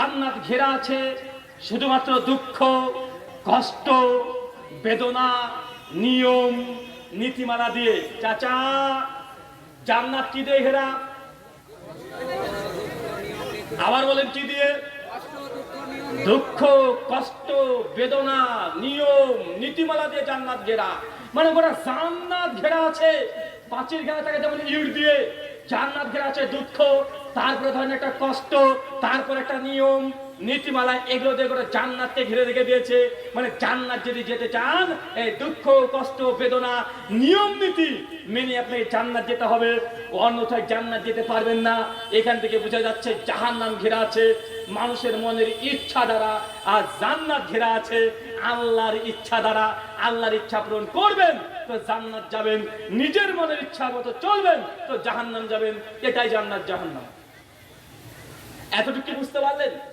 জান্নাত ঘেরা আছে শুধুমাত্র দুঃখ, কষ্ট, বেদনা, নিয়ম, নীতিমালা দিয়ে। চাচা, জান্নাত কি দিয়ে ঘেরা? আবার বলেন কি দিয়ে? দুঃখ, কষ্ট, বেদনা, নিয়ম, নীতিমালা দিয়ে জান্নাত ঘেরা। মানে গোটা জান্নাত ঘেরা আছে, পাঁচিল ঘেরা থাকে যেমন ইট দিয়ে, জান্নাত ঘেরা আছে দুঃখ, তারপরে ধরেন একটা কষ্ট, তারপর একটা নিয়ম, নীতিমালা, এগুলো দিয়ে গোটা জান্নাতকে ঘিরে রেখে দিয়েছে। মানে জান্নাত যদি যেতে চান, এই দুঃখ, কষ্ট, বেদনা, নিয়ম, নীতি মেনে আপনি জান্নাত যেতে হবে, অন্যথায় জান্নাত যেতে পারবেন না। এখান থেকে বোঝা যাচ্ছে জাহান্নাম ঘেরা আছে মানুষের মনের ইচ্ছা দ্বারা, আর জান্নাত ঘেরা আছে আল্লাহর ইচ্ছা দ্বারা। আল্লাহর ইচ্ছা পূরণ করবেন তো জান্নাত যাবেন, নিজের মনের ইচ্ছা মতো চলবেন তো জাহান্নাম যাবেন। এটাই জান্নাত জাহান্নাম। এতটুকু বুঝতে পারলেন?